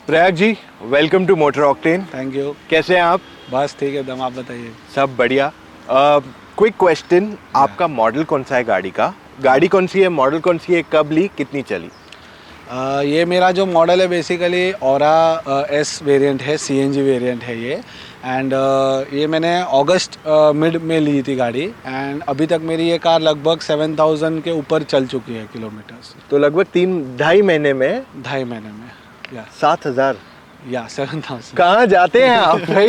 Prayag ji, welcome to motor octane. Thank you. कैसे हैं आप? बस ठीक है एकदम, आप बताइए। सब बढ़िया। क्विक क्वेश्चन, आपका मॉडल कौन सा है गाड़ी का? गाड़ी कौन सी है, मॉडल कौन सी है, कब ली, कितनी चली? ये मेरा जो मॉडल है बेसिकली ओरा एस वेरिएंट है, सीएनजी वेरिएंट है ये। एंड ये मैंने अगस्त मिड में ली थी गाड़ी। एंड अभी तक मेरी ये कार लगभग 7000 के ऊपर चल चुकी है किलोमीटर्स। तो लगभग 3-2.5 महीने में 2.5 महीने में या 7,000। 7000। कहाँ जाते हैं आप भाई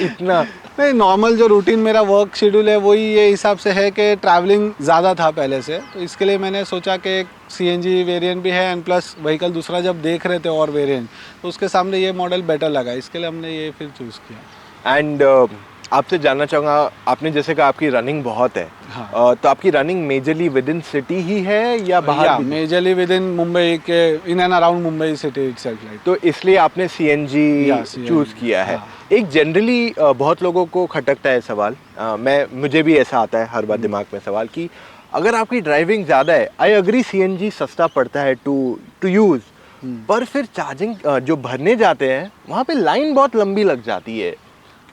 इतना? नहीं, नॉर्मल जो रूटीन मेरा वर्क शेड्यूल है वही ये हिसाब से है कि ट्रैवलिंग ज़्यादा था पहले से, तो इसके लिए मैंने सोचा कि एक सीएनजी वेरिएंट भी है एंड प्लस व्हीकल दूसरा जब देख रहे थे और वेरिएंट, तो उसके सामने ये मॉडल बेटर लगा, इसके लिए हमने ये फिर चूज़ किया। एंड आपसे जानना चाहूँगा, आपने जैसे कहा आपकी रनिंग बहुत है। हाँ। तो आपकी running majorly within city ही है या बाहर भी? मेजरली विद इन मुंबई के, in and around Mumbai city itself like. तो इसलिए आपने सीएनजी CNG, चूज किया है। हाँ। एक जनरली बहुत लोगों को खटकता है सवाल, मुझे भी ऐसा आता है हर बार दिमाग में सवाल कि अगर आपकी ड्राइविंग ज़्यादा है, आई अग्री सीएनजी सस्ता पड़ता है टू यूज़, पर फिर चार्जिंग जो भरने जाते हैं वहाँ पे लाइन बहुत लंबी लग जाती है।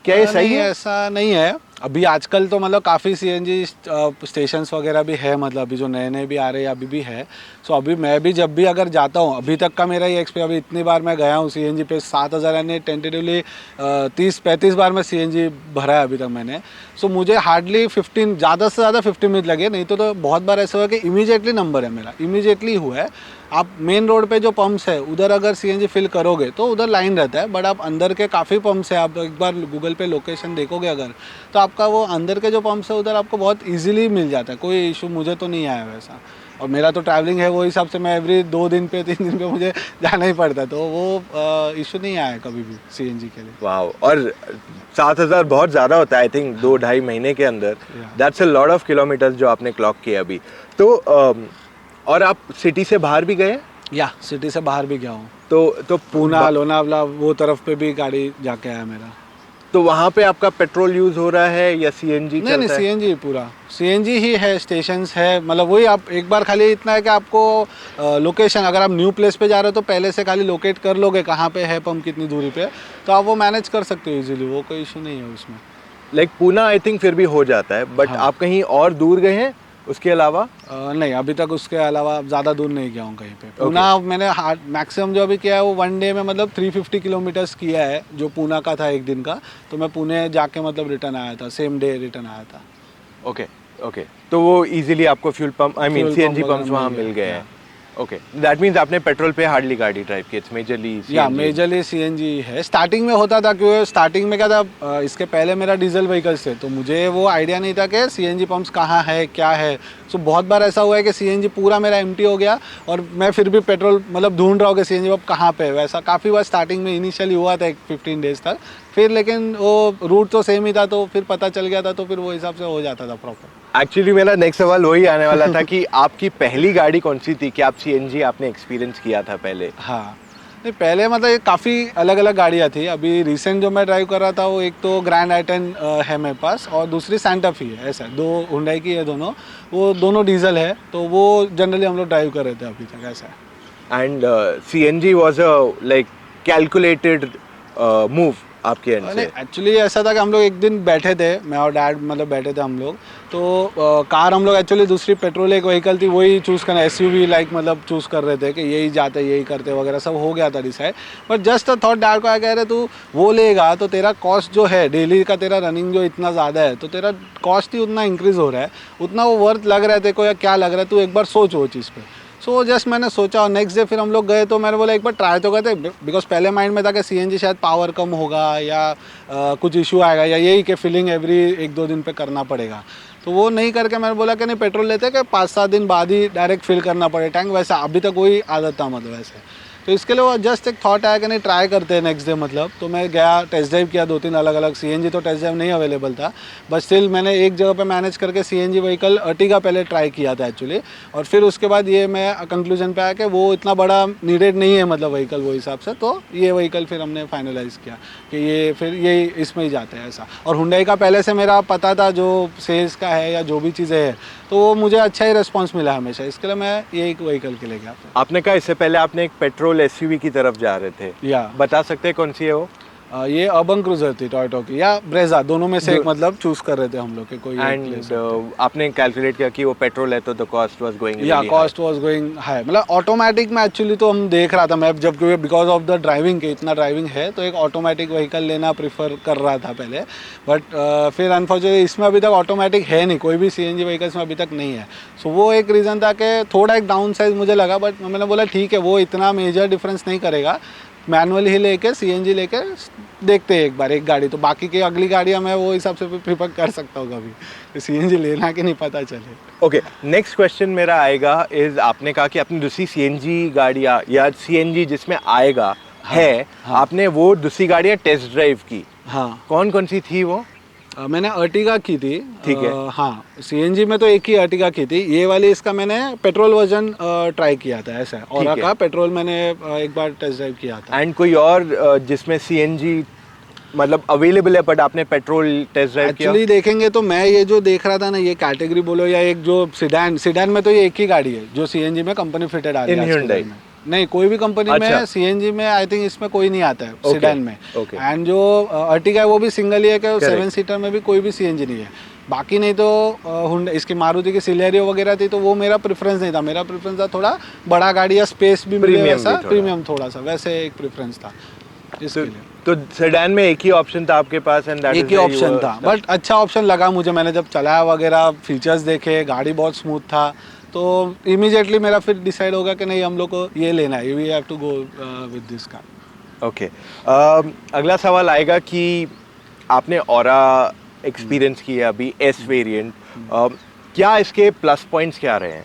क्या ये सही है? ऐसा नहीं है। अभी आजकल तो मतलब काफ़ी सीएनजी स्टेशंस वगैरह भी है, मतलब अभी जो नए नए भी आ रहे हैं अभी भी है। सो अभी मैं भी जब भी अगर जाता हूँ, अभी तक का मेरा ये एक्सपीरियंस, अभी इतनी बार मैं गया हूँ सीएनजी पे, 7000 यानी टेंटेटिवली 30-35 बार मैं सीएनजी भरा है अभी तक मैंने। सो मुझे हार्डली 15, ज़्यादा से ज़्यादा 15 मिनट लगे, नहीं तो बहुत बार ऐसा हुआ कि इमीडिएटली नंबर है मेरा, इमीडिएटली हुआ है। आप मेन रोड पे जो पंप्स है उधर अगर सीएनजी फिल करोगे तो उधर लाइन रहता है, बट आप अंदर के काफ़ी पंप्स है, आप एक बार गूगल पे लोकेशन देखोगे अगर, तो आपका वो अंदर के जो पंप्स है उधर आपको बहुत इजीली मिल जाता है, कोई इशू मुझे तो नहीं आया वैसा। और मेरा तो ट्रैवलिंग है वो हिसाब से मैं एवरी 2 दिन पे 3 दिन पे मुझे जाना ही पड़ता है, तो वो इशू नहीं आया कभी भी सीएनजी के लिए। वाह, और 7,000 बहुत ज़्यादा होता है आई थिंक 2-2.5 महीने के अंदर। That's a lot of kilometres जो आपने क्लॉक किए अभी तो। और आप सिटी से बाहर भी गए? या सिटी से बाहर भी गया हूँ, तो पूना लोनावला वो तरफ पे भी गाड़ी जाके आया मेरा। तो वहाँ पे आपका पेट्रोल यूज़ हो रहा है या सीएनजी नहीं, चलता है? सीएनजी पूरा सीएनजी ही है, स्टेशंस है, मतलब वही आप एक बार खाली इतना है कि आपको लोकेशन, अगर आप न्यू प्लेस पे जा रहे हो तो पहले से खाली लोकेट कर लोगे कहाँ पे है पंप कितनी दूरी पे, तो आप वो मैनेज कर सकते हो इजीली, वो कोई इशू नहीं है उसमें। लाइक पूना आई थिंक फिर भी हो जाता है, बट हाँ। आप कहीं और दूर गए हैं उसके अलावा? नहीं, अभी तक उसके अलावा ज़्यादा दूर नहीं गया हूँ कहीं पे। पूना मैंने मैक्सिमम जो अभी किया है वो 1 डे में मतलब 350 किलोमीटर्स किया है, जो पूना का था एक दिन का, तो मैं पुणे जाके मतलब रिटर्न आया था, सेम डे रिटर्न आया था। ओके, तो वो इजीली आपको fuel pump, I mean CNG pumps वहाँ मिल गए हैं। ओके, दैट मीन्स आपने पेट्रोल पे हार्डली गाड़ी ड्राइव की, इट्स मेजरली या मेजरली सीएनजी है। स्टार्टिंग में होता था, क्योंकि स्टार्टिंग में क्या था, इसके पहले मेरा डीजल व्हीकल्स थे, तो मुझे वो आइडिया नहीं था कि सीएनजी पंप्स कहाँ है क्या है। सो बहुत बार ऐसा हुआ है कि सीएनजी पूरा मेरा एम्प्टी हो गया और मैं फिर भी पेट्रोल मतलब ढूंढ रहा हूँ कि सीएनजी पंप कहाँ पे है। वैसा काफ़ी बार स्टार्टिंग में इनिशियली हुआ था, एक 15 डेज तक, फिर लेकिन वो रूट तो सेम ही था तो फिर पता चल गया था, तो फिर वो हिसाब से हो जाता था प्रॉपर। एक्चुअली मेरा नेक्स्ट सवाल वही आने वाला था कि आपकी पहली गाड़ी कौन सी थी? कि आप सीएनजी आपने एक्सपीरियंस किया था पहले? हाँ, नहीं पहले मतलब ये काफ़ी अलग अलग गाड़ियाँ थी। अभी रिसेंट जो मैं ड्राइव कर रहा था वो एक तो ग्रैंड आई-10 है मेरे पास, और दूसरी सैंटा फी है, ऐसा 2 हुंडई की है दोनों, वो दोनों डीजल है, तो वो जनरली हम लोग ड्राइव कर रहे थे अभी तक, ऐसा है। And CNG was a like calculated move आपके एंड से? एक्चुअली ऐसा था कि हम लोग एक दिन बैठे थे, मैं और डैड मतलब बैठे थे हम लोग, तो कार हम लोग एक्चुअली दूसरी पेट्रोल एक व्हीकल थी वही चूज़ करना, एसयूवी लाइक मतलब चूज़ कर रहे थे कि यही जाते यही करते वगैरह सब हो गया था decide. But just thought dad को आया, कह रहे तू वो लेगा तो तेरा कॉस्ट जो है डेली का, तेरा रनिंग जो इतना ज़्यादा है, तो तेरा कॉस्ट ही उतना इंक्रीज़ हो रहा है, उतना वो वर्थ लग रहा है तेरे को या क्या लग रहा है, तू एक बार सोच वो चीज़ पे। सो जस्ट मैंने सोचा, और नेक्स्ट डे फिर हम लोग गए तो मैंने बोला एक बार ट्राई तो करते, बिकॉज पहले माइंड में था कि सीएनजी शायद पावर कम होगा या कुछ इशू आएगा, या यही कि फिलिंग एवरी 1-2 दिन पे करना पड़ेगा, तो वो नहीं करके मैंने बोला कि नहीं पेट्रोल लेते कि 5-7 दिन बाद ही डायरेक्ट फिल करना पड़े टैंक, वैसा अभी तक वही आदत था मतलब वैसे। तो इसके लिए वो जस्ट एक थॉट आया कि नहीं ट्राई करते हैं नेक्स्ट डे मतलब, तो मैं गया टेस्ट ड्राइव किया 2-3 अलग अलग। सीएनजी तो टेस्ट ड्राइव नहीं अवेलेबल था, बट स्टिल मैंने एक जगह पे मैनेज करके सीएनजी व्हीकल अर्टिगा पहले ट्राई किया था एक्चुअली, और फिर उसके बाद ये मैं कंक्लूजन पे आया कि वो इतना बड़ा नीडेड नहीं है मतलब व्हीकल वो हिसाब से, तो ये व्हीकल फिर हमने फाइनलाइज़ किया कि ये फिर ये इसमें ही जाते हैं ऐसा। और हुंडई का पहले से मेरा पता था जो सेल्स का है या जो भी चीज़ें है, तो वो मुझे अच्छा ही रिस्पॉन्स मिला हमेशा, इसके लिए मैं ये एक व्हीकल के लिए गया था। आपने कहा इससे पहले आपने एक पेट्रोल एसयूवी की तरफ जा रहे थे, या बता सकते हैं कौन सी है वो? ये अर्बन क्रूजर थी टोयोटा की, या ब्रेजा, दोनों में से एक मतलब चूज कर रहे थे हम लोग के कोई एक ले एंड सकते हैं। आपने कैलकुलेट किया कि वो पेट्रोल है तो द कॉस्ट वाज गोइंग या कॉस्ट वाज गोइंग हाई, मतलब ऑटोमेटिक में एक्चुअली तो हम देख रहा था मैं जब, बिकॉज ऑफ द ड्राइविंग के इतना ड्राइविंग है तो एक ऑटोमेटिक व्हीकल लेना प्रीफर कर रहा था पहले, बट फिर अनफॉर्चुनेटली इसमें अभी तक ऑटोमेटिक है नहीं, कोई भी सीएनजी व्हीकल्स में अभी तक नहीं है। सो वो एक रीज़न था कि थोड़ा एक डाउन साइज मुझे लगा, बट मैंने बोला ठीक है वो इतना मेजर डिफरेंस नहीं करेगा, मैनुअल ही लेके सीएनजी लेके देखते हैं एक बार एक गाड़ी, तो बाकी की अगली गाड़ियाँ मैं वो हिसाब से प्रीफर कर सकता हूँ कभी, सीएनजी लेना कि नहीं पता चले। ओके, नेक्स्ट क्वेश्चन मेरा आएगा इज, आपने कहा कि आपने दूसरी सीएनजी गाड़ियाँ या सीएनजी जिसमें आएगा है, आपने वो दूसरी गाड़ियाँ टेस्ट ड्राइव की, हाँ कौन कौन सी थी वो? मैंने अर्टिगा की थी। ठीक है। हाँ, सीएनजी में तो एक ही अर्टिगा की थी, ये वाली इसका मैंने पेट्रोल वर्जन ट्राई किया था ऐसा, और का पेट्रोल मैंने एक बार टेस्ट ड्राइव किया था। एंड कोई और जिसमें सीएनजी मतलब अवेलेबल है बट आपने पेट्रोल टेस्ट ड्राइव किया? एक्चुअली देखेंगे तो मैं ये जो देख रहा था ना, ये कैटेगरी बोलो या एक जो सिडान में तो ये एक ही गाड़ी है जो सीएनजी में कंपनी फिटेड आ रही है इन Hyundai? नहीं, कोई भी कंपनी में सीएनजी में आई थिंक इसमें कोई नहीं आता है सिडान में। एंड जो अर्टिगा है वो भी सिंगल ही है कि 7 सीटर में भी कोई भी सीएनजी नहीं है। बाकी नहीं तो हुंडई, इसकी मारुति की सिलेरियो वगैरह थी तो वो मेरा प्रेफरेंस नहीं था, मेरा प्रेफरेंस था थोड़ा बड़ा गाड़ी या स्पेस भी मिले वैसा, प्रीमियम थोड़ा सा वैसे एक प्रेफरेंस था इसके लिए। तो सेडान में एक ही ऑप्शन था आपके पास एंड दैट एक ही ऑप्शन था, बट अच्छा ऑप्शन लगा मुझे, मैंने जब चलाया वगैरह फीचर्स देखे, गाड़ी बहुत स्मूथ था, तो इमीडिएटली मेरा फिर डिसाइड होगा कि नहीं हम लोग को ये लेना है, we have to go with this car. Okay, अगला सवाल आएगा कि आपने ऑरा एक्सपीरियंस किया अभी एस वेरिएंट, क्या इसके प्लस पॉइंट्स क्या रहे हैं?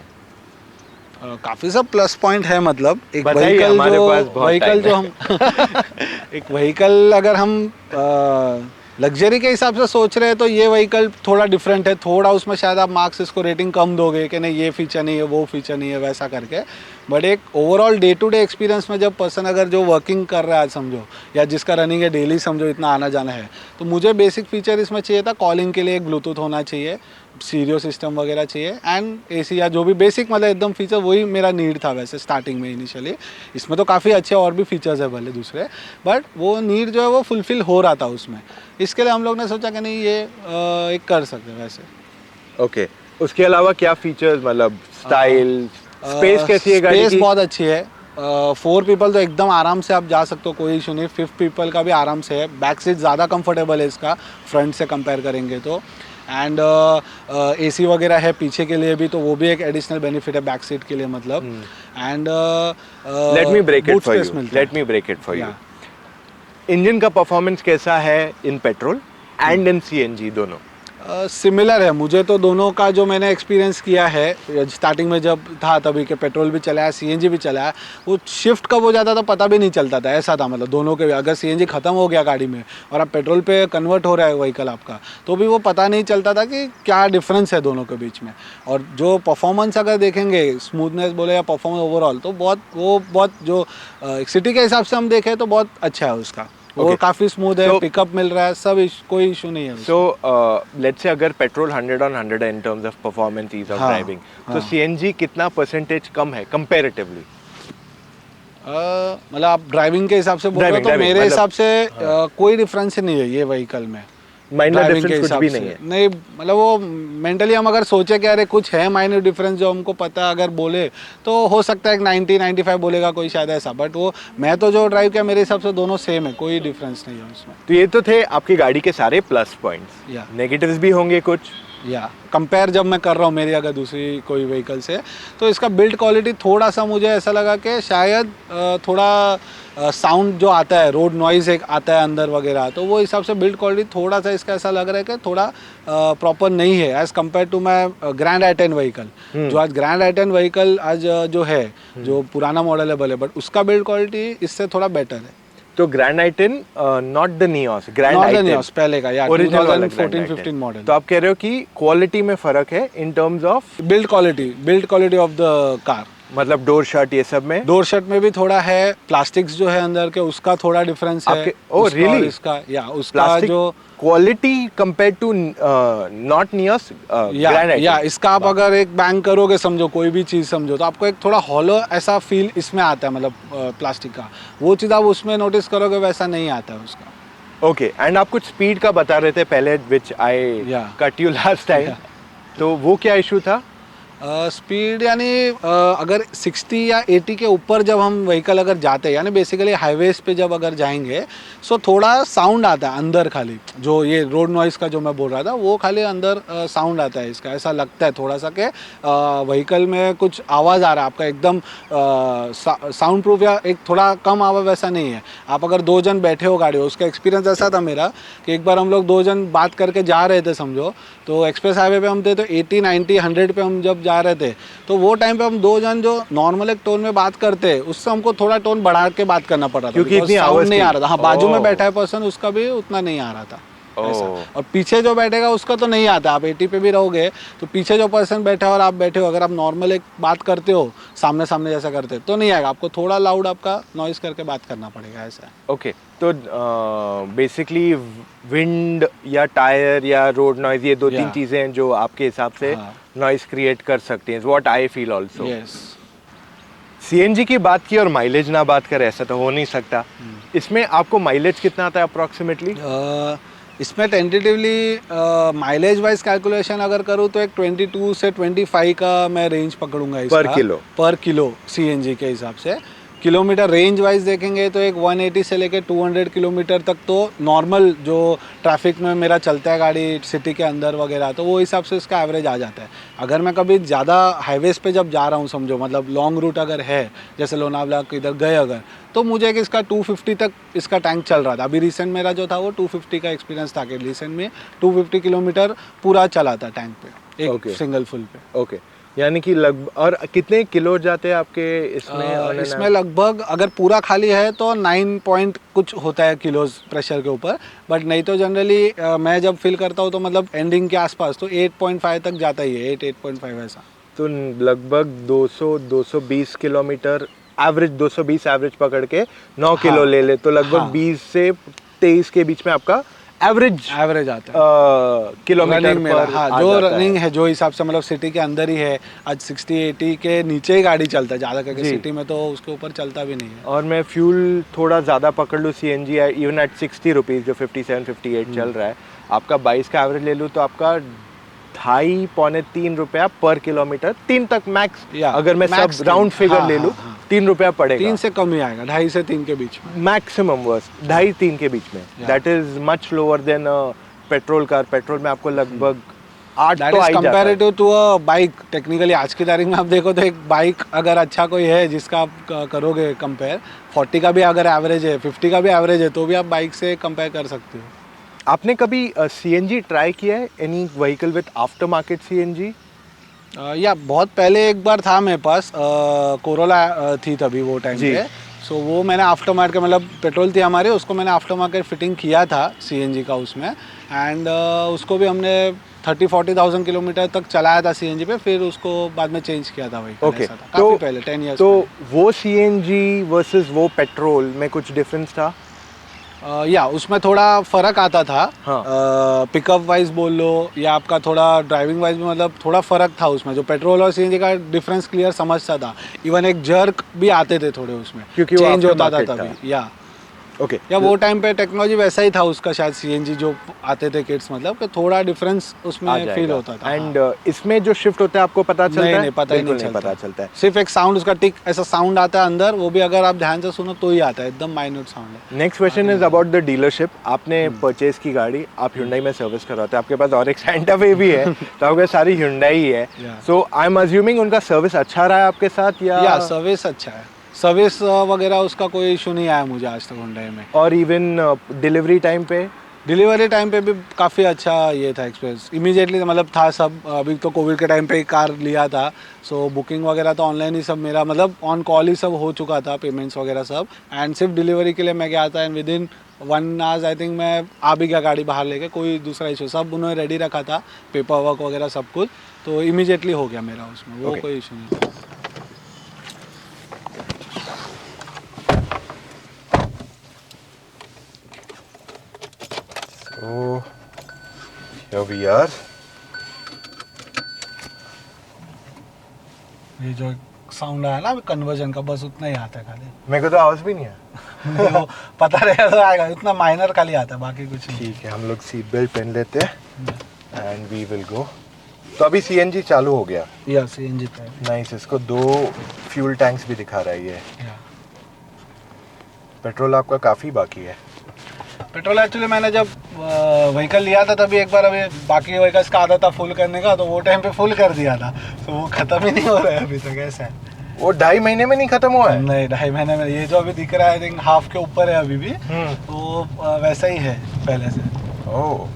काफ़ी सब प्लस पॉइंट है, मतलब एक व्हीकल जो हम एक व्हीकल अगर हम लग्जरी के हिसाब से सोच रहे हैं तो ये व्हीकल थोड़ा डिफरेंट है, थोड़ा उसमें शायद आप मार्क्स इसको रेटिंग कम दोगे कि नहीं ये फीचर नहीं है वो फीचर नहीं है वैसा करके, बट एक overall day to day experience में जब पर्सन अगर जो वर्किंग कर रहा है समझो, या जिसका रनिंग है डेली समझो, इतना आना जाना है, तो मुझे बेसिक फीचर इसमें चाहिए था, कॉलिंग के लिए एक ब्लूटूथ होना चाहिए, सीरियो सिस्टम वगैरह चाहिए, एंड एसी या जो भी बेसिक मतलब एकदम फीचर, वही मेरा नीड था वैसे स्टार्टिंग में इनिशियली। इसमें तो काफ़ी अच्छे और भी फीचर्स है भले दूसरे, बट वो नीड जो है वो फुलफिल हो रहा था उसमें, इसके लिए हम लोग ने सोचा कि नहीं ये एक कर सकते हैं वैसे। ओके, उसके अलावा क्या फीचर्स, मतलब स्टाइल, स्पेस कैसी है गाड़ी की? स्पेस बहुत अच्छी है, 4 पीपल तो एकदम आराम से आप जा सकते हो, कोई इशू नहीं, 5 पीपल का भी आराम से है, बैक सीट ज़्यादा कंफर्टेबल है इसका फ्रंट से कंपेयर करेंगे तो, एंड एसी वगैरह है पीछे के लिए भी, तो वो भी एक एडिशनल बेनिफिट है बैक सीट के लिए मतलब। And let me break it for you, engine का परफॉर्मेंस कैसा है in petrol and in CNG दोनों? सिमिलर है, मुझे तो दोनों का जो मैंने एक्सपीरियंस किया है, स्टार्टिंग में जब था तभी के पेट्रोल भी चलाया सीएनजी भी चलाया, वो शिफ्ट कब हो जाता था पता भी नहीं चलता था, ऐसा था मतलब दोनों के, अगर सीएनजी ख़त्म हो गया गाड़ी में और आप पेट्रोल पे कन्वर्ट हो रहा है व्हीकल आपका, तो भी वो पता नहीं चलता था कि क्या डिफरेंस है दोनों के बीच में। और जो परफॉर्मेंस अगर देखेंगे, स्मूथनेस बोले या परफॉर्मेंस ओवरऑल, तो बहुत जो सिटी के हिसाब से हम देखें तो बहुत अच्छा है उसका, वो काफी स्मूथ है, पिकअप मिल रहा है, सब कोई इशू नहीं है। सो लेट्स से अगर पेट्रोल 100 on 100 है इन terms of performance, ease of driving, तो सीएनजी कितना परसेंटेज कम है कंपैरेटिवली? मतलब आप ड्राइविंग के हिसाब से बोल रहे हो तो मेरे हिसाब से कोई डिफरेंस नहीं है ये व्हीकल में, माइनर डिफरेंस कुछ भी नहीं है। नहीं मतलब वो मेंटली हम अगर सोचे कि अरे कुछ है माइनर डिफरेंस जो हमको पता अगर बोले तो हो सकता है 90-95 बोलेगा कोई शायद ऐसा, बट वो मैं तो जो ड्राइव किया मेरे हिसाब से दोनों सेम है, कोई डिफरेंस नहीं है उसमें। तो ये तो थे आपकी गाड़ी के सारे प्लस पॉइंट्स, या नेगेटिव्स भी होंगे कुछ, या कंपेयर जब मैं कर रहा हूँ मेरी अगर दूसरी कोई व्हीकल से, तो इसका बिल्ड क्वालिटी थोड़ा सा मुझे ऐसा लगा कि शायद थोड़ा साउंड जो आता है, रोड नॉइज़ एक आता है अंदर वगैरह, तो वो हिसाब से बिल्ड क्वालिटी थोड़ा सा इसका ऐसा लग रहा है कि थोड़ा प्रॉपर नहीं है as compare to my grand i10 vehicle. जो आज ग्रैंड i10 व्हीकल आज जो है, जो पुराना मॉडल है भले, बट उसका बिल्ड क्वालिटी इससे थोड़ा बेटर है। तो grand i10 not the Nios, grand i10 पहले का या 2014-15 मॉडल। तो आप कह रहे हो कि क्वालिटी में फर्क है इन terms of build quality of the car, मतलब डोर शट ये सब में? डोर शट में भी थोड़ा है, प्लास्टिक्स जो है अंदर के उसका थोड़ा डिफरेंस है। Oh really? इसका या उसका जो क्वालिटी कंपेयर्ड टू नॉट नियस ग्रैनाइट? या इसका आप अगर एक बैंग करोगे, समझो कोई भी चीज़ समझो, तो आपको एक थोड़ा हॉलो ऐसा फील इसमें आता है, मतलब प्लास्टिक का। वो चीज़ आप उसमें नोटिस करोगे, वैसा नहीं आता है उसका। ओके, एंड आप कुछ स्पीड का बता रहे थे पहले, विच आई Yeah. Cut you last time. तो वो क्या इशू था? स्पीड यानी अगर 60 या 80 के ऊपर जब हम व्हीकल अगर जाते हैं, यानी बेसिकली हाईवेज पे जब अगर जाएंगे, सो थोड़ा साउंड आता है अंदर, खाली जो ये रोड नॉइज़ का जो मैं बोल रहा था, वो खाली अंदर साउंड आता है इसका। ऐसा लगता है थोड़ा सा कि व्हीकल में कुछ आवाज़ आ रहा है आपका, एकदम साउंड प्रूफ या एक थोड़ा कम आवाज़, वैसा नहीं है। आप अगर 2 जन बैठे हो गाड़ी में, उसका एक्सपीरियंस ऐसा था मेरा कि एक बार हम लोग 2 जन बात करके जा रहे थे समझो, तो एक्सप्रेस हाईवे पे हम थे, तो 80 90 100 पे हम जब जा रहे थे, तो वो टाइम पे हम 2 जन जो नॉर्मल एक टोन में बात करते, उससे हमको थोड़ा टोन बढ़ा के बात करना पड़ रहा था, क्योंकि इतनी साउंड आवाज़ नहीं थी। आ रहा था। हाँ, बाजू में ओह। बैठा है पर्सन, उसका भी उतना नहीं आ रहा था ऐसा। ओह। और पीछे जो बैठेगा उसका तो नहीं आता। आप 80 पे भी रहोगे तो पीछे जो पर्सन बैठा है और आप बैठे हो, अगर आप नॉर्मल एक बात करते हो सामने सामने जैसा करते, तो नहीं आएगा। आपको थोड़ा लाउड आपका नॉइस करके बात करना पड़ेगा, ऐसा है। ओके, तो बेसिकली विंड या टायर या रोड नॉइज, ये 2-3 Yeah. चीज़ें हैं जो आपके हिसाब से हाँ। नॉइज क्रिएट कर सकती हैं, what I feel also. Yes. CNG की बात की और माइलेज ना बात करें, ऐसा तो हो नहीं सकता। इसमें आपको माइलेज कितना आता है अप्रॉक्सीमेटली? इसमें टेंटेटिवली माइलेज वाइज कैलकुलेशन अगर करूँ तो एक 22 से 25 का मैं रेंज पकड़ूंगा इसका, पर किलो सीएनजी के हिसाब से। किलोमीटर रेंज वाइज देखेंगे तो एक 180 से लेके 200 किलोमीटर तक तो नॉर्मल जो ट्रैफिक में मेरा चलता है गाड़ी सिटी के अंदर वगैरह, तो वो हिसाब से इसका एवरेज आ जाता है। अगर मैं कभी ज़्यादा हाईवेज पे जब जा रहा हूँ समझो, मतलब लॉन्ग रूट अगर है, जैसे लोनावला इधर गए अगर, तो मुझे कि इसका 250 तक इसका टैंक चल रहा था। अभी रिसेंट मेरा जो था वो 250 का एक्सपीरियंस था कि रिसेंट में 250 किलोमीटर पूरा चला था टैंक पे, एक सिंगल फुल पे। ओके, यानी कि लगभग, और कितने किलो जाते हैं आपके इसमें? इसमें लगभग अगर पूरा खाली है तो 9 पॉइंट कुछ होता है किलोज प्रेशर के ऊपर, बट नहीं तो जनरली मैं जब फिल करता हूँ तो मतलब एंडिंग के आसपास तो 8.5 तक जाता ही है, 8.5 ऐसा। तो लगभग 200-220 किलोमीटर एवरेज, 220 एवरेज पकड़ के 9 किलो ले ले, तो लगभग 20 से 23 के बीच में आपका एवरेज आता है किलोमीटर पर। पर हाँ, आ जो जाता है। रनिंग है जो हिसाब से मतलब सिटी के अंदर ही है, आज 60-80 के नीचे ही गाड़ी चलता है ज़्यादा करके, सिटी में तो उसके ऊपर चलता भी नहीं है। और मैं फ्यूल थोड़ा ज़्यादा पकड़ लूँ, सीएनजी इवन एट 60 रुपीज़ जो 57-58 चल रहा है, आपका 22 का एवरेज ले लूँ तो आपका 2.5-3 रुपया पर किलोमीटर, 3 तक मैक्स, अगर मैं सब राउंड फिगर ले लूँ 3 रुपया पड़ेगा। 3 से कम ही आएगा, 2.5 से 3 के बीच में मैक्सिमम वर्स 2.5-3 के बीच में। That is much lower than petrol car. Petrol में आपको लगभग 8 तो आ ही जाता है। Comparative to a bike. Technically आज की तारीख में आप देखो तो एक बाइक अगर अच्छा कोई है जिसका आप करोगे कंपेयर, 40 का भी अगर एवरेज है, 50 का भी एवरेज है, तो भी आप बाइक से कंपेयर कर सकते हो। आपने कभी सीएनजी ट्राई किया है, any vehicle with after market CNG? या बहुत पहले एक बार था मेरे पास, कोरोला थी तभी वो टाइम पे, सो वो मैंने आफ्टर मार्केट, मतलब पेट्रोल थी हमारी, उसको मैंने आफ्टर मार्केट फिटिंग किया था सीएनजी का उसमें, एंड उसको भी हमने 30-40,000 किलोमीटर तक चलाया था सीएनजी पे, फिर उसको बाद में चेंज किया था वही। ओके, काफ़ी पहले 10 ईयर्स। तो वो सीएनजी वर्सेस वो पेट्रोल में कुछ डिफरेंस था? या उसमें थोड़ा फ़र्क आता था। हाँ। पिकअप वाइज बोल लो या आपका थोड़ा ड्राइविंग वाइज भी, मतलब थोड़ा फ़र्क था उसमें। जो पेट्रोल और सीएनजी का डिफरेंस क्लियर समझता था, इवन एक जर्क भी आते थे थोड़े उसमें, क्योंकि वो चेंज होता था aftermarket तभी। या ओके, या वो टाइम पे टेक्नोलॉजी वैसा ही था उसका, शायद सीएनजी जो आते थे किट्स, मतलब कि थोड़ा डिफरेंस उसमें फील होता था। एंड इसमें जो शिफ्ट होता है आपको पता चलता है? नहीं, पता ही नहीं पता चलता है। सिर्फ एक साउंड उसका टिक ऐसा साउंड आता है अंदर, वो भी अगर आप ध्यान से सुनो तो ही आता है, एकदम माइन्यूट साउंड है। Next question is about the dealership. आपने परचेज की गाड़ी, आप Hyundai में सर्विस करवाते हैं, आपके पास और एक Santa Fe भी है, तो आपके सारी Hyundai ही है, सो आई एम अज्यूमिंग उनका सर्विस अच्छा रहा है आपके साथ? या सर्विस अच्छा है, सर्विस वगैरह उसका कोई इशू नहीं आया मुझे आज तक Hyundai में। और इवन डिलीवरी टाइम पे भी काफ़ी अच्छा ये था एक्सपीरियंस, इमीडिएटली मतलब था सब। अभी तो कोविड के टाइम पे ही कार लिया था, सो बुकिंग वगैरह तो ऑनलाइन ही सब मेरा, मतलब ऑन कॉल ही सब हो चुका था, पेमेंट्स वगैरह सब, एंड सिर्फ डिलीवरी के लिए मैं गया था, and with in 1 hours I think मैं आ भी गया गाड़ी बाहर लेके। कोई दूसरा इशू, सब उन्होंने रेडी रखा था, पेपर वर्क वगैरह सब कुछ, तो इमीडिएटली हो गया मेरा उसमें, वो कोई इशू नहीं था। तो Here we are. ये जो साउंड आया ना कन्वर्जन का, बस उतना ही आता है खाली। मेरे को तो आवाज भी नहीं है। नहीं, वो पता रहेगा तो आएगा, इतना माइनर खाली आता है, बाकी कुछ नहीं। ठीक है, हम लोग सीट बेल्ट पहन लेते हैं एंड वी विल गो। तो अभी सीएनजी चालू हो गया। या सीएनजी पे नाइस। इसको 2 फ्यूल टैंक्स भी दिखा रहा है ये। या पेट्रोल आपका काफ़ी बाकी है। पेट्रोल एक्चुअली मैंने जब व्हीकल लिया था तभी एक बार, अभी बाकी व्हीकल्स का आदत था फुल करने का, तो वो टाइम पे फुल कर दिया था, तो वो ख़त्म ही नहीं हो रहा है अभी तक। ऐसा है वो 2.5 महीने में नहीं खत्म हुआ है? नहीं, 2.5 महीने में। ये जो अभी दिख रहा है आई थिंक हाफ के ऊपर है अभी भी, तो वैसा ही है पहले से। ओह।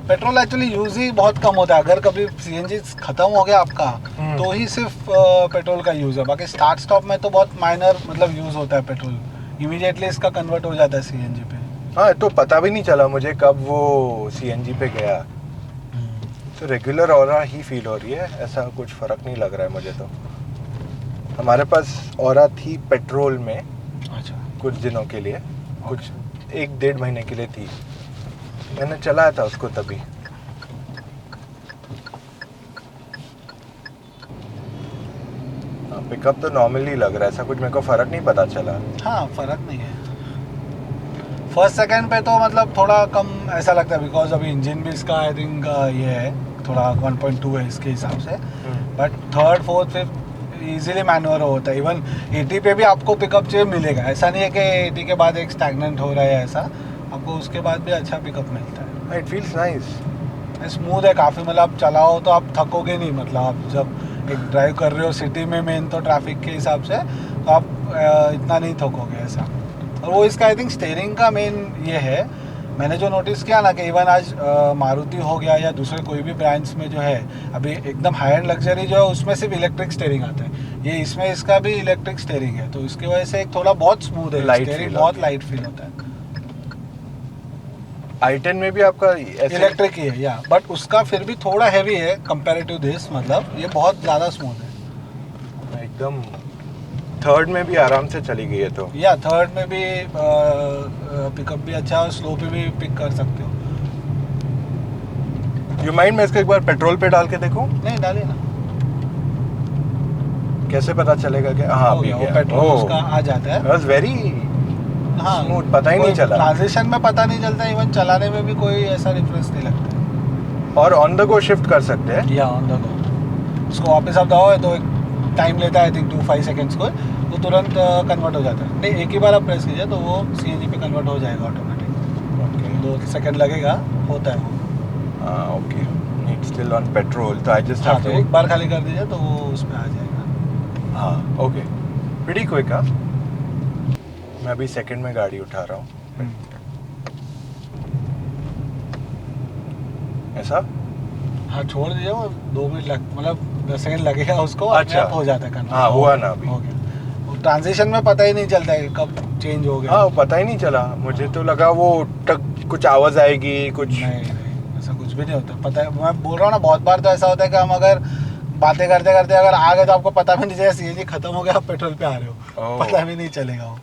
पेट्रोल एक्चुअली यूज ही बहुत कम होता है। अगर कभी सीएनजी खत्म हो गया आपका तो ही सिर्फ पेट्रोल का यूज़ है, बाकी स्टार्ट स्टॉप में तो बहुत माइनर मतलब यूज़ होता है पेट्रोल। इमीडिएटली इसका कन्वर्ट हो जाता है सीएनजी पे। हाँ, तो पता भी नहीं चला मुझे कब वो सीएनजी पे गया। तो रेगुलर ऑरा ही फील हो रही है, ऐसा कुछ फ़र्क नहीं लग रहा है मुझे। तो हमारे पास ऑरा थी पेट्रोल में अच्छा, कुछ दिनों के लिए, कुछ 1-1.5 महीने के लिए थी। मैंने चलाया था उसको तभी। पिकअप तो नॉर्मली लग रहा है, ऐसा कुछ मेरे को फ़र्क नहीं पता चला। हाँ फ़र्क नहीं है। फर्स्ट सेकंड पे तो मतलब थोड़ा कम ऐसा लगता है, बिकॉज अभी इंजन भी इसका आई थिंक ये है थोड़ा 1.2 है इसके हिसाब से, but third fourth fifth easily manure होता है। इवन 80 पे भी आपको पिकअप चाहिए मिलेगा, ऐसा नहीं है कि 80 के बाद एक स्टैग्नेंट हो रहा है, ऐसा आपको उसके बाद भी अच्छा पिकअप मिलता है। इट फील्स नाइस, स्मूथ है काफ़ी, मतलब आप चलाओ तो आप थकोगे नहीं। मतलब आप जब एक ड्राइव कर रहे हो सिटी में मेन तो ट्रैफिक के हिसाब से, तो आप इतना नहीं थकोगे ऐसा। और वो इसका आई थिंक स्टीयरिंग का मेन ये है, मैंने जो नोटिस किया ना कि इवन आज मारुति हो गया या दूसरे कोई भी ब्रांड्स में जो है अभी एकदम हाई एंड लग्जरी जो है उसमें सिर्फ इलेक्ट्रिक स्टीयरिंग आता है, ये इसमें इसका भी इलेक्ट्रिक स्टीयरिंग है, तो इसकी वजह से एक थोड़ा बहुत स्मूथ है, स्टीयरिंग बहुत लाइट फील होता है। i10 में भी आपका इलेक्ट्रिक ही है या, बट उसका फिर भी थोड़ा हैवी है कंपैरेटिव दिस, मतलब ये बहुत ज़्यादा स्मूथ है एकदम। थर्ड में भी आराम से चली गई है तो। या थर्ड में भी पिकअप भी अच्छा है, स्लो पे भी पिक कर सकते हो। यू माइंड मैं इसको एक बार पेट्रोल पे डाल के देखूं? नहीं डालिए ना, कैसे पता चलेगा कि हाँ अभी वो पेट्रोल उसका आ जाता है। वाज वेरी हाँ स्मूथ, पता ही नहीं चला। ट्रांजिशन में पता नहीं चलता, इवन चलाने में भी कोई ऐसा डिफरेंस नहीं लगता। और ऑन द गो शिफ्ट कर सकते हैं या ऑन द गो, उसको वापस आप दबाओ तो एक टाइम लेता है आई थिंक 2-5 सेकेंड्स को, तो तुरंत कन्वर्ट हो जाता है। नहीं, एक ही बार आप प्रेस कीजिए तो वो सीएनजी पे कन्वर्ट हो जाएगा ऑटोमेटिक। ओके, 2 सेकंड लगेगा, होता है वो। हाँ okay, it's still on petrol, तो आई जस्ट हाँ, हैव तो टू एक बार खाली कर दीजिए तो वो उसमें आ जाएगा। हाँ ओके, प्रीटी क्विक। हाँ, मैं अभी सेकंड में गाड़ी उठा रहा हूँ ऐसा। हाँ छोड़ दीजिए, वो 2 मिनट मतलब 10 सेकंड लगेगा उसको, अच्छा, हो जाता है कन्वर्ट। हाँ हुआ ना अभी। हो गया, वो ट्रांजिशन में पता ही नहीं चलता है कब चेंज हो गया। हाँ पता ही नहीं चला, मुझे तो लगा वो कुछ आवाज़ आएगी कुछ। नहीं, ऐसा कुछ भी नहीं होता। पता है, मैं बोल रहा हूँ ना, बहुत बार तो ऐसा होता है कि हम अगर बातें करते करते अगर आ गए तो आपको पता भी नहीं चलेगा सीएनजी खत्म हो गया, आप पेट्रोल पे आ रहे हो, पता भी नहीं चलेगा। वो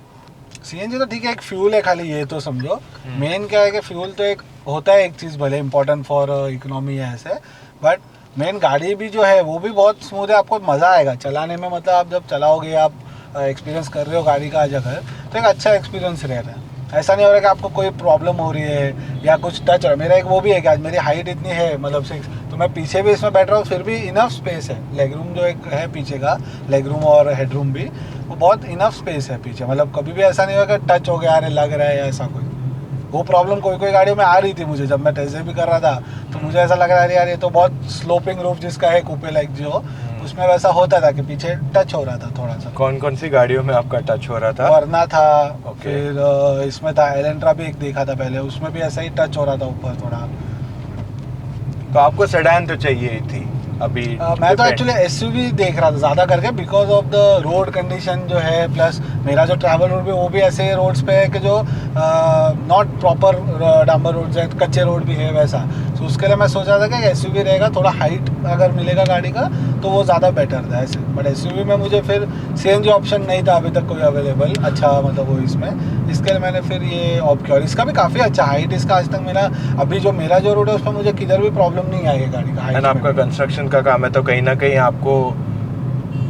सीएनजी तो ठीक है, एक फ्यूल है खाली, ये तो समझो। मेन क्या है कि फ्यूल तो एक होता है, एक चीज़ भले इंपॉर्टेंट फॉर इकोनॉमी है ऐसे, बट मेन गाड़ी भी जो है वो भी बहुत स्मूथ है, आपको मज़ा आएगा चलाने में। मतलब आप जब चलाओगे, आप एक्सपीरियंस कर रहे हो गाड़ी का आज अगर, तो एक अच्छा एक्सपीरियंस रहता है। ऐसा नहीं हो रहा कि आपको कोई प्रॉब्लम हो रही है या कुछ टच हो। मेरा एक वो भी है कि आज मेरी हाइट इतनी है, मतलब 6, तो मैं पीछे भी इसमें बैठ रहा हूँ, फिर भी इनफ स्पेस है। लेग रूम जो एक है पीछे का, लेग रूम और हेड रूम भी, वो बहुत इनफ स्पेस है पीछे। मतलब कभी भी ऐसा नहीं होगा कि टच हो गया, अरे लग रहा है या ऐसा कोई। वो प्रॉब्लम कोई गाड़ियों में आ रही थी मुझे, जब मैं टेस्ट ड्राइव भी कर रहा था, तो मुझे ऐसा लग रहा है यार ये तो बहुत स्लोपिंग रूफ जिसका है कूपे लाइक जो, उसमें वैसा होता था कि पीछे टच हो रहा था थोड़ा सा। कौन कौन सी गाड़ियों में आपका टच हो रहा था? वरना था, Okay. फिर इसमें था एलेंट्रा भी एक देखा था पहले, उसमें भी ऐसा ही टच हो रहा था ऊपर थोड़ा। तो आपको सेडान तो चाहिए ही थी, अभी मैं तो एक्चुअली एसयूवी देख रहा था ज़्यादा करके because of the road condition जो है, प्लस मेरा जो ट्रैवल रोड भी वो भी ऐसे रोड्स पे है कि जो नॉट प्रॉपर डांबर रोड है, कच्चे रोड भी है वैसा। तो उसके लिए मैं सोचा था कि एसयूवी रहेगा, थोड़ा हाइट अगर मिलेगा गाड़ी का तो वो ज़्यादा बेटर था ऐसे। बट एसयूवी में मुझे फिर सीएनजी ऑप्शन नहीं था अभी तक कोई अवेलेबल अच्छा, मतलब वो इसमें, इसके लिए मैंने फिर ये ऑप्ट किया। और इसका भी काफ़ी अच्छा हाइट, इसका आज तक मेरा अभी जो मेरा जो रोड है उसमें मुझे किधर भी प्रॉब्लम नहीं आई है गाड़ी का। एंड आपका कंस्ट्रक्शन का काम है तो कहीं ना कहीं आपको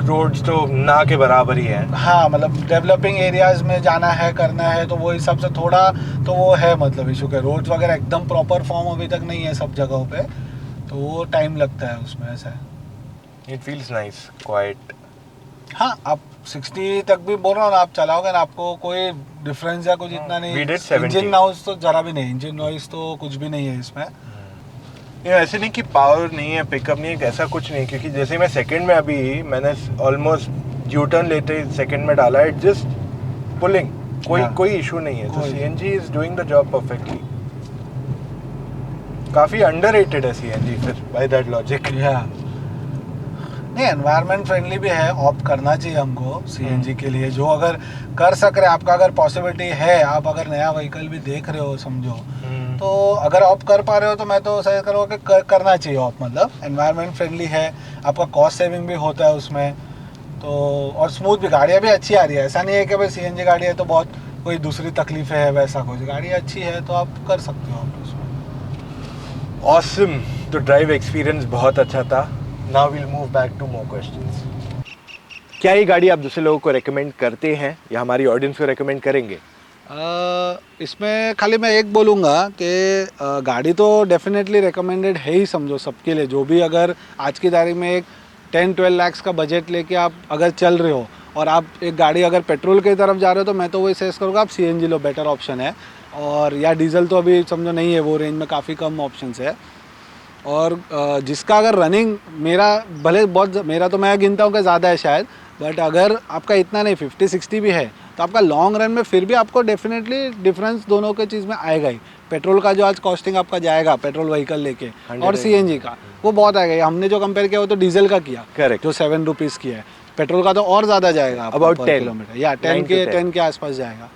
रोड्स तो ना के बराबर ही है। हाँ, मतलब डेवलपिंग एरियाज में जाना है, करना है, तो वो हिसाब से थोड़ा तो वो है, मतलब इशू के रोड्स वगैरह एकदम प्रॉपर फॉर्म अभी तक नहीं है सब जगहों पे, तो वो टाइम लगता है उसमें ऐसा है। It feels nice quite. हाँ, आप 60 तक भी बोल रहा हूँ ना, आप चलाओगे ना, आपको कोई डिफरेंस या कुछ इतना नहीं। We did 70. इंजन नॉइज तो जरा भी नहीं, इंजन नॉइज तो कुछ भी नहीं है इसमें। ये ऐसे नहीं कि पावर नहीं है, पिकअप नहीं है, ऐसा कुछ नहीं, क्योंकि जैसे मैं सेकंड में अभी मैंने ऑलमोस्ट यू टर्न लेते सेकंड में डाला है, जस्ट पुलिंग, कोई इशू नहीं है। तो CNG is doing the job perfectly. काफी अंडररेटेड है सीएनजी फिर बाय दैट लॉजिक। या नहीं, एनवायरनमेंट फ्रेंडली भी है, ऑप्ट करना चाहिए हमको सीएनजी के लिए। जो अगर कर सक रहे, आपका अगर पॉसिबिलिटी है, आप अगर नया व्हीकल भी देख रहे हो समझो, तो अगर ऑप्ट कर पा रहे हो तो मैं तो सही करो कि करना चाहिए ऑप्ट। मतलब एनवायरनमेंट फ्रेंडली है, आपका कॉस्ट सेविंग भी होता है उसमें, तो और स्मूथ भी, गाड़ियाँ भी अच्छी आ रही है। ऐसा नहीं है कि भाई सीएनजी गाड़ी है तो बहुत कोई दूसरी तकलीफें है, वैसा कुछ। गाड़ी अच्छी है तो आप कर सकते हो ऑप्ट उसमें। ऑसम। तो ड्राइव एक्सपीरियंस बहुत अच्छा था। Now will move back to more questions. क्या ये गाड़ी आप दूसरे लोगों को रेकमेंड करते हैं या हमारी ऑडियंस को रेकमेंड करेंगे? इसमें खाली मैं एक बोलूँगा कि गाड़ी तो डेफिनेटली रिकमेंडेड है ही समझो सबके लिए। जो भी अगर आज की तारीख में एक 10-12 लाख का बजट लेके आप अगर चल रहे हो और आप एक गाड़ी अगर पेट्रोल की तरफ जा रहे हो, तो मैं तो वही सजेस्ट करूँगा आप सीएनजी लो, बेटर ऑप्शन है। और या डीजल तो अभी समझो नहीं है, वो रेंज में काफ़ी कम ऑप्शंस है। और जिसका अगर रनिंग मेरा भले बहुत, मेरा तो मैं गिनता हूँ कि ज़्यादा है शायद, बट अगर आपका इतना नहीं 50-60 भी है तो आपका लॉन्ग रन में फिर भी आपको डेफिनेटली डिफरेंस दोनों के चीज़ में आएगा ही। पेट्रोल का जो आज कॉस्टिंग आपका जाएगा पेट्रोल व्हीकल लेके और सीएनजी का, वो बहुत आएगा। हमने जो कंपेयर किया वो तो डीजल का किया, करेक्ट, जो 7 रुपीज़ की है। पेट्रोल का तो और ज़्यादा जाएगा, अबाउट 10 किलोमीटर या 10 के आसपास जाएगा।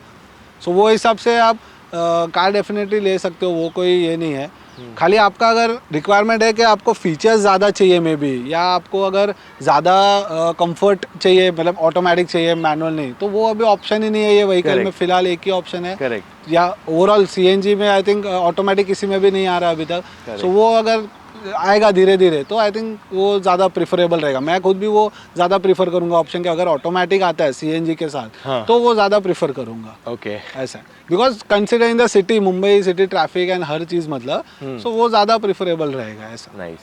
सो वो हिसाब से आप कार डेफिनेटली ले सकते हो, वो कोई ये नहीं है। खाली आपका अगर रिक्वायरमेंट है कि आपको फीचर्स ज़्यादा चाहिए मे बी, या आपको अगर ज़्यादा कंफर्ट चाहिए, मतलब ऑटोमेटिक चाहिए, मैनुअल नहीं, तो वो अभी ऑप्शन ही नहीं है ये व्हीकल में। फिलहाल एक ही ऑप्शन है। करेक्ट। या ओवरऑल सीएनजी में आई थिंक ऑटोमेटिक किसी में भी नहीं आ रहा अभी तक। सो वो अगर आएगा धीरे धीरे तो आई थिंक वो ज़्यादा प्रिफरेबल रहेगा। मैं खुद भी वो ज़्यादा प्रीफर करूँगा ऑप्शन के, अगर ऑटोमेटिक आता है सीएनजी के साथ, हाँ, तो वो ज़्यादा प्रीफर करूँगा। ओके, ऐसा because considering the city, Mumbai city traffic and हर चीज़, मतलब सो वो ज़्यादा प्रिफरेबल रहेगा ऐसा। नाइस।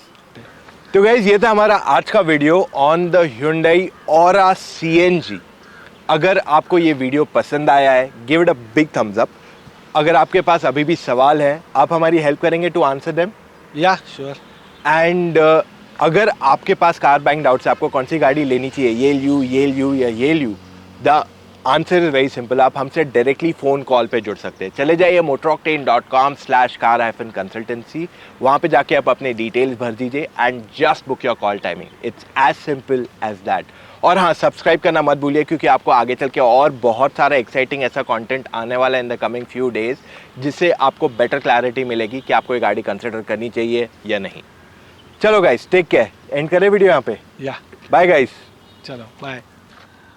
तो गाइज ये था हमारा आज का video on the Hyundai Aura CNG। अगर आपको ये वीडियो पसंद आया है, give it a big thumbs up. अगर आपके पास अभी भी सवाल है, आप हमारी हेल्प करेंगे टू आंसर देम। या श्योर। एंड अगर आपके पास कार बाइंग डाउट्स है, आपको कौन सी गाड़ी लेनी चाहिए, येल यू या येल यू, the answer is very simple. आप हमसे डायरेक्टली फ़ोन कॉल पे जुड़ सकते हैं। चले जाइए motoroctane.com/car-consultancy, वहाँ पे जाके आप अपने डिटेल्स भर दीजिए and just book your call timing. It's as simple as that. और हाँ, सब्सक्राइब करना मत भूलिए, क्योंकि आपको आगे चल के और बहुत सारा एक्साइटिंग ऐसा कंटेंट आने वाला है in the coming few days, जिससे आपको बेटर क्लैरिटी मिलेगी कि आपको ये गाड़ी कंसिडर करनी चाहिए या नहीं। चलो गाइस, टेक केयर। एंड करें वीडियो यहाँ पे। या बाय गाइस। चलो बाय।